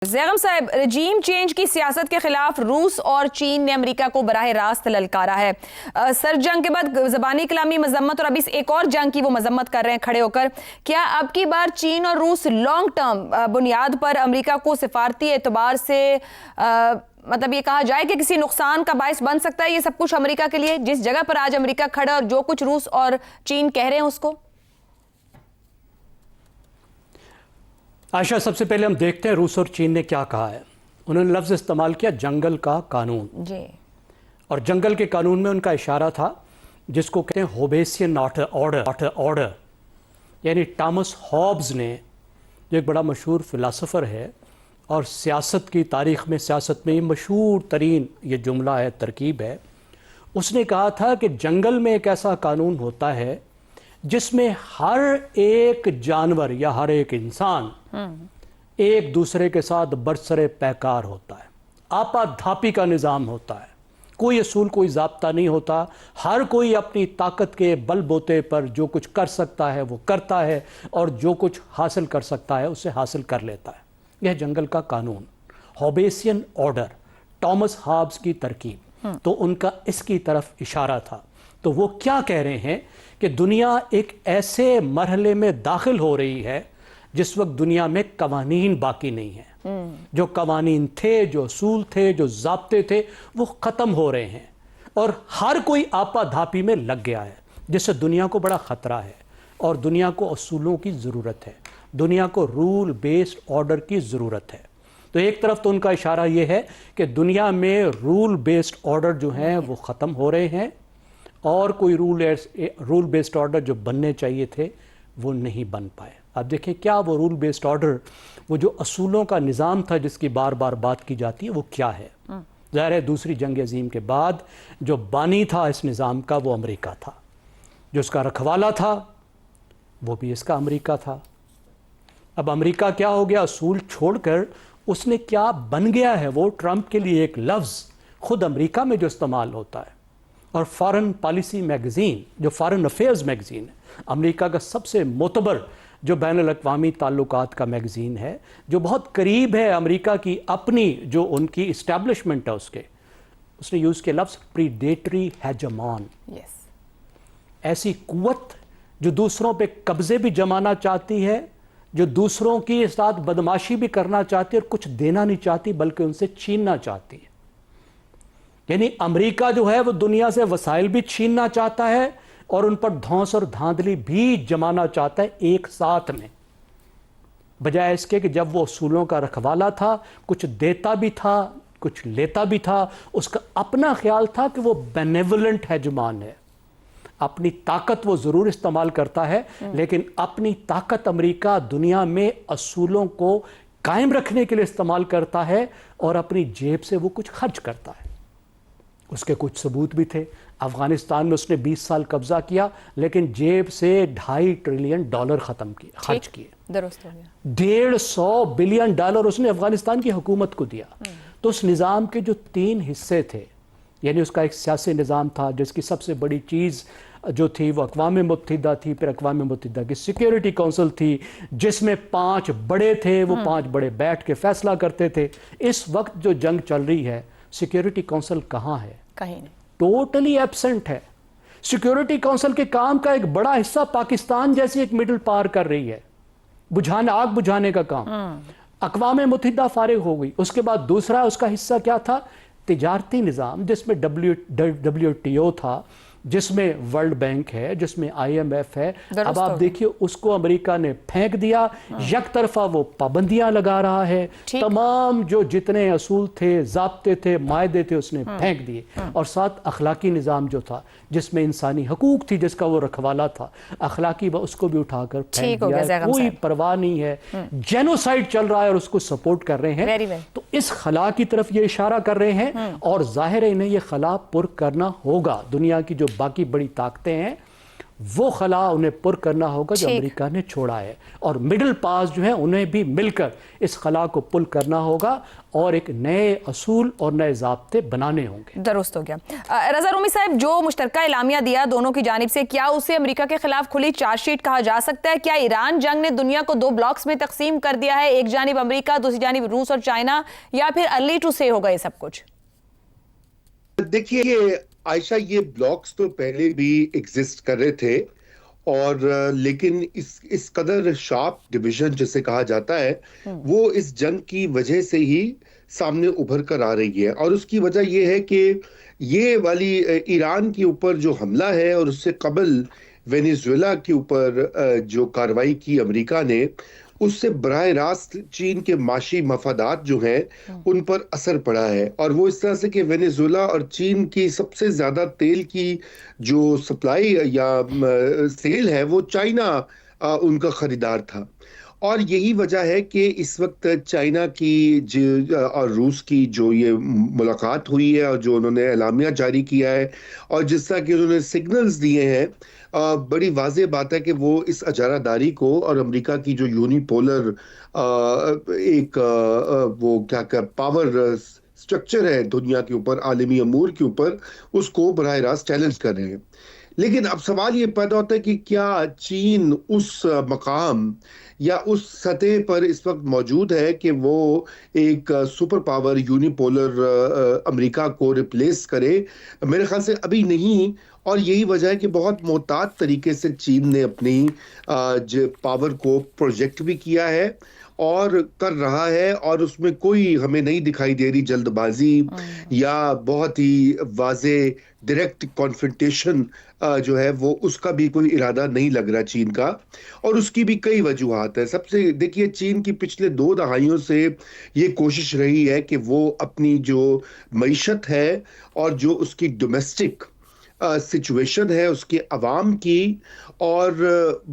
زیغم صاحب، regime change کی سیاست کے خلاف روس اور چین نے امریکہ کو براہ راست للکارا ہے۔ سر جنگ کے بعد زبانی کلامی مذمت اور ابھی ایک اور جنگ کی وہ مذمت کر رہے ہیں کھڑے ہو کر۔ کیا اب کی بار چین اور روس لانگ ٹرم بنیاد پر امریکہ کو سفارتی اعتبار سے مطلب یہ کہا جائے کہ کسی نقصان کا باعث بن سکتا ہے یہ سب کچھ امریکہ کے لیے، جس جگہ پر آج امریکہ کھڑا اور جو کچھ روس اور چین کہہ رہے ہیں اس کو؟ عائشہ، سب سے پہلے ہم دیکھتے ہیں روس اور چین نے کیا کہا ہے۔ انہوں نے لفظ استعمال کیا جنگل کا قانون، جی، اور جنگل کے قانون میں ان کا اشارہ تھا جس کو کہتے ہیں ہوبیسین آرڈر، یعنی ٹامس ہابز نے، جو ایک بڑا مشہور فلاسفر ہے اور سیاست کی تاریخ میں، سیاست میں یہ مشہور ترین یہ جملہ ہے، ترکیب ہے، اس نے کہا تھا کہ جنگل میں ایک ایسا قانون ہوتا ہے جس میں ہر ایک جانور یا ہر ایک انسان ایک دوسرے کے ساتھ برسر پیکار ہوتا ہے، آپا دھاپی کا نظام ہوتا ہے، کوئی اصول کوئی ضابطہ نہیں ہوتا، ہر کوئی اپنی طاقت کے بل بوتے پر جو کچھ کر سکتا ہے وہ کرتا ہے اور جو کچھ حاصل کر سکتا ہے اسے حاصل کر لیتا ہے۔ یہ جنگل کا قانون، ہوبیسین آرڈر، ٹامس ہابز کی ترکیب، تو ان کا اس کی طرف اشارہ تھا۔ تو وہ کیا کہہ رہے ہیں کہ دنیا ایک ایسے مرحلے میں داخل ہو رہی ہے جس وقت دنیا میں قوانین باقی نہیں ہیں، جو قوانین تھے، جو اصول تھے، جو ضابطے تھے، وہ ختم ہو رہے ہیں اور ہر کوئی آپا دھاپی میں لگ گیا ہے، جس سے دنیا کو بڑا خطرہ ہے اور دنیا کو اصولوں کی ضرورت ہے، دنیا کو رول بیسڈ آرڈر کی ضرورت ہے۔ تو ایک طرف تو ان کا اشارہ یہ ہے کہ دنیا میں رول بیسڈ آرڈر جو ہیں وہ ختم ہو رہے ہیں اور کوئی رول بیسڈ آرڈر جو بننے چاہیے تھے وہ نہیں بن پائے۔ اب دیکھیں کیا وہ رول بیسڈ آرڈر، وہ جو اصولوں کا نظام تھا جس کی بار بار بات کی جاتی ہے، وہ کیا ہے؟ ظاہر ہے دوسری جنگ عظیم کے بعد جو بانی تھا اس نظام کا وہ امریکہ تھا، جو اس کا رکھوالا تھا وہ بھی اس کا امریکہ تھا۔ اب امریکہ کیا ہو گیا؟ اصول چھوڑ کر اس نے کیا بن گیا ہے؟ وہ ٹرمپ کے لیے ایک لفظ خود امریکہ میں جو استعمال ہوتا ہے، اور فارن پالیسی میگزین جو فارن افیئرز میگزین ہے، امریکہ کا سب سے معتبر جو بین الاقوامی تعلقات کا میگزین ہے، جو بہت قریب ہے امریکہ کی اپنی جو ان کی اسٹیبلشمنٹ ہے اس نے یوز کیا لفظ پریڈیٹری ہیجمان، ایسی قوت جو دوسروں پہ قبضے بھی جمانا چاہتی ہے، جو دوسروں کی ساتھ بدماشی بھی کرنا چاہتی ہے اور کچھ دینا نہیں چاہتی بلکہ ان سے چھیننا چاہتی ہے۔ یعنی امریکہ جو ہے وہ دنیا سے وسائل بھی چھیننا چاہتا ہے اور ان پر دھونس اور دھاندلی بھی جمانا چاہتا ہے ایک ساتھ میں، بجائے اس کے کہ جب وہ اصولوں کا رکھوالا تھا، کچھ دیتا بھی تھا کچھ لیتا بھی تھا، اس کا اپنا خیال تھا کہ وہ بینیولنٹ ہیجمان ہے، اپنی طاقت وہ ضرور استعمال کرتا ہے لیکن اپنی طاقت امریکہ دنیا میں اصولوں کو قائم رکھنے کے لیے استعمال کرتا ہے اور اپنی جیب سے وہ کچھ خرچ کرتا ہے۔ اس کے کچھ ثبوت بھی تھے، افغانستان میں اس نے 20 سال قبضہ کیا لیکن جیب سے $2.5 ٹریلین خرچ کیے، درست ہو گیا، $150 بلین اس نے افغانستان کی حکومت کو دیا۔ تو اس نظام کے جو 3 حصے تھے، یعنی اس کا ایک سیاسی نظام تھا جس کی سب سے بڑی چیز جو تھی وہ اقوام متحدہ تھی، پھر اقوام متحدہ کی سیکیورٹی کونسل تھی جس میں 5 بڑے تھے، وہ 5 بڑے بیٹھ کے فیصلہ کرتے تھے۔ اس وقت جو جنگ چل رہی ہے سیکیورٹی کونسل کہاں ہے؟ کہیں نہیں، ٹوٹلی ایبسنٹ ہے۔ سیکیورٹی کونسل کے کام کا ایک بڑا حصہ پاکستان جیسی ایک مڈل پار کر رہی ہے، آگ بجھانے کا کام۔ اقوام متحدہ فارغ ہو گئی، اس کے بعد دوسرا اس کا حصہ کیا تھا؟ تجارتی نظام، جس میں WTO تھا، جس میں ورلڈ بینک ہے، جس میں IMF ہے۔ اب آپ دیکھیے اس کو امریکہ نے پھینک دیا، یک طرفہ وہ پابندیاں لگا رہا ہے، تمام جو جتنے اصول تھے، ضابطے تھے، معاہدے تھے اس نے پھینک دیے، اور ساتھ اخلاقی نظام جو تھا جس میں انسانی حقوق تھی، جس کا وہ رکھوالا تھا، اخلاقی اس کو بھی اٹھا کر پھینک دیا ہے، کوئی پرواہ نہیں ہے، جینوسائیڈ چل رہا ہے اور اس کو سپورٹ کر رہے ہیں۔ تو اس خلا کی طرف یہ اشارہ کر رہے ہیں اور ظاہر ہے انہیں یہ خلا پر کرنا ہوگا۔ دنیا کی جو باقی بڑی طاقتیں ہیں وہ خلا انہیں پر کرنا ہوگا جو امریکہ نے چھوڑا ہے، اور مڈل پاس جو ہیں انہیں بھی مل کر اس خلا کو پل کرنا ہوگا اور ایک نئے اصول اور نئے ضابطے بنانے ہوں گے۔ درست ہو گیا۔ رضا رومی صاحب، جو مشترکہ اعلامیہ دیا دونوں کی جانب سے، کیا اسے امریکہ کے خلاف کھلی چارج شیٹ کہا جا سکتا ہے؟ کیا ایران جنگ نے دنیا کو 2 بلاکس میں تقسیم کر دیا ہے، ایک جانب امریکہ، دوسری جانب روس اور چائنا، یا پھر ارلی ٹو سے ہوگا یہ سب کچھ؟ دیکھیے عائشہ، یہ بلاکس تو پہلے بھی ایگزسٹ کر رہے تھے، اور لیکن اس قدر شارپ ڈویژن جسے کہا جاتا ہے وہ اس جنگ کی وجہ سے ہی سامنے ابھر کر آ رہی ہے، اور اس کی وجہ یہ ہے کہ یہ والی ایران کے اوپر جو حملہ ہے اور اس سے قبل وینیزویلا کے اوپر جو کارروائی کی امریکہ نے، اس سے براہ راست چین کے معاشی مفادات جو ہیں ان پر اثر پڑا ہے، اور وہ اس طرح سے کہ وینیزویلا اور چین کی سب سے زیادہ تیل کی جو سپلائی یا سیل ہے وہ چائنا ان کا خریدار تھا، اور یہی وجہ ہے کہ اس وقت چائنا کی اور روس کی جو یہ ملاقات ہوئی ہے اور جو انہوں نے اعلامیہ جاری کیا ہے، اور جس طرح کہ انہوں نے سگنلز دیے ہیں، بڑی واضح بات ہے کہ وہ اس اجارہ داری کو اور امریکہ کی جو یونی پولر ایک وہ کیا پاور سٹرکچر ہے دنیا کے اوپر، عالمی امور کے اوپر، اس کو براہ راست چیلنج کر رہے ہیں۔ لیکن اب سوال یہ پیدا ہوتا ہے کہ کیا چین اس مقام یا اس سطح پر اس وقت موجود ہے کہ وہ ایک سپر پاور یونی پولر امریکہ کو ریپلیس کرے؟ میرے خیال سے ابھی نہیں، اور یہی وجہ ہے کہ بہت محتاط طریقے سے چین نے اپنی پاور کو پروجیکٹ بھی کیا ہے اور کر رہا ہے، اور اس میں کوئی ہمیں نہیں دکھائی دے رہی جلد بازی یا بہت ہی واضح ڈائریکٹ کانفرنٹیشن جو ہے وہ اس کا بھی کوئی ارادہ نہیں لگ رہا چین کا، اور اس کی بھی کئی وجوہات ہیں۔ سب سے دیکھیے، چین کی پچھلے 2 دہائیوں سے یہ کوشش رہی ہے کہ وہ اپنی جو معیشت ہے اور جو اس کی ڈومیسٹک سچویشن ہے، اس کے عوام کی اور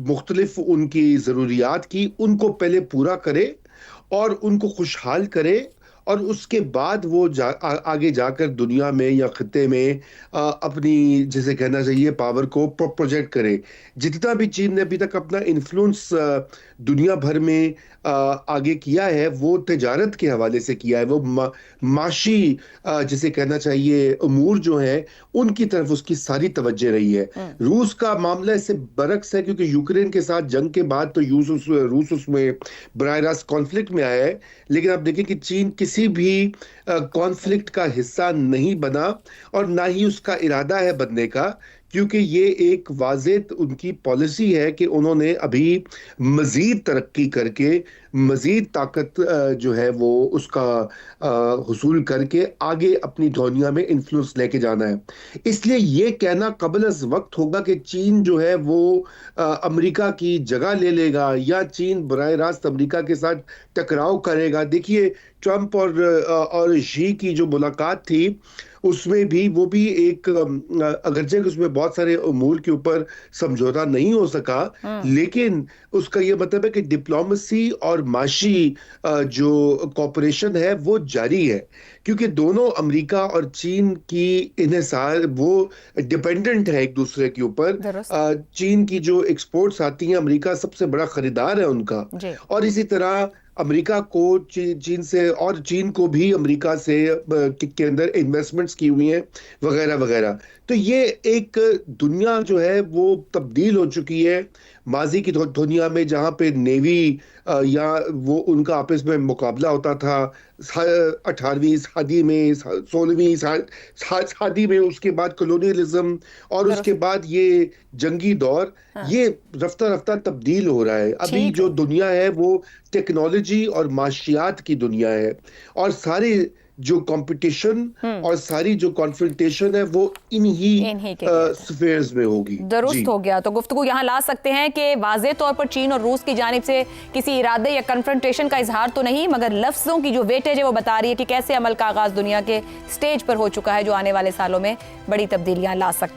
مختلف ان کی ضروریات کی، ان کو پہلے پورا کرے اور ان کو خوشحال کرے، اور اس کے بعد وہ آگے جا کر دنیا میں یا خطے میں اپنی جسے کہنا چاہیے پاور کو پروجیکٹ کرے۔ جتنا بھی چین نے ابھی تک اپنا انفلوئنس دنیا بھر میں آگے کیا ہے وہ تجارت کے حوالے سے کیا ہے، وہ معاشی جسے کہنا چاہیے امور جو ہیں ان کی طرف اس کی ساری توجہ رہی ہے۔ روس کا معاملہ اس سے برعکس ہے، کیونکہ یوکرین کے ساتھ جنگ کے بعد تو روس اس میں براہ راست کانفلکٹ میں آیا ہے، لیکن آپ دیکھیں کہ چین کسی بھی کانفلکٹ کا حصہ نہیں بنا، اور نہ ہی اس کا ارادہ ہے بننے کا، کیونکہ یہ ایک واضح ان کی پالیسی ہے کہ انہوں نے ابھی مزید ترقی کر کے مزید طاقت جو ہے وہ اس کا حصول کر کے آگے اپنی دنیا میں انفلوئنس لے کے جانا ہے۔ اس لیے یہ کہنا قبل از وقت ہوگا کہ چین جو ہے وہ امریکہ کی جگہ لے لے گا یا چین براہ راست امریکہ کے ساتھ ٹکراؤ کرے گا۔ دیکھیے ٹرمپ اور شی کی جو ملاقات تھی اس میں بھی وہ بھی ایک اگرچہ اس میں بہت سارے امور کے اوپر سمجھوتا نہیں ہو سکا، لیکن اس کا یہ مطلب ہے کہ ڈپلومیسی اور معاشی جو کوپریشن ہے وہ جاری ہے، کیونکہ دونوں امریکہ اور چین کی انحصار وہ ڈیپینڈنٹ ہے ایک دوسرے کے اوپر۔ چین کی جو ایکسپورٹس آتی ہیں امریکہ سب سے بڑا خریدار ہے ان کا، اور اسی طرح امریکہ کو چین سے اور چین کو بھی امریکہ سے کے اندر انویسٹمنٹس کی ہوئی ہیں وغیرہ وغیرہ۔ تو یہ ایک دنیا جو ہے وہ تبدیل ہو چکی ہے ماضی کی دنیا میں، جہاں پہ نیوی یا وہ ان کا آپس میں مقابلہ ہوتا تھا 18ویں صدی میں 16ویں صدی میں، اس کے بعد کولونیلزم، اور اس کے بعد یہ جنگی دور، یہ رفتہ رفتہ تبدیل ہو رہا ہے۔ ابھی جو دنیا ہے وہ ٹیکنالوجی اور معاشیات کی دنیا ہے، اور سارے جو کمپٹیشن اور ساری جو کانفرنٹیشن ہے وہ انہی سفیئرز میں ہوگی۔ درست ہو گیا۔ تو گفتگو یہاں لا سکتے ہیں کہ واضح طور پر چین اور روس کی جانب سے کسی ارادے یا کنفرنٹیشن کا اظہار تو نہیں، مگر لفظوں کی جو ویٹیج ہے وہ بتا رہی ہے کہ کیسے عمل کا آغاز دنیا کے سٹیج پر ہو چکا ہے، جو آنے والے سالوں میں بڑی تبدیلیاں لا سکتا ہے۔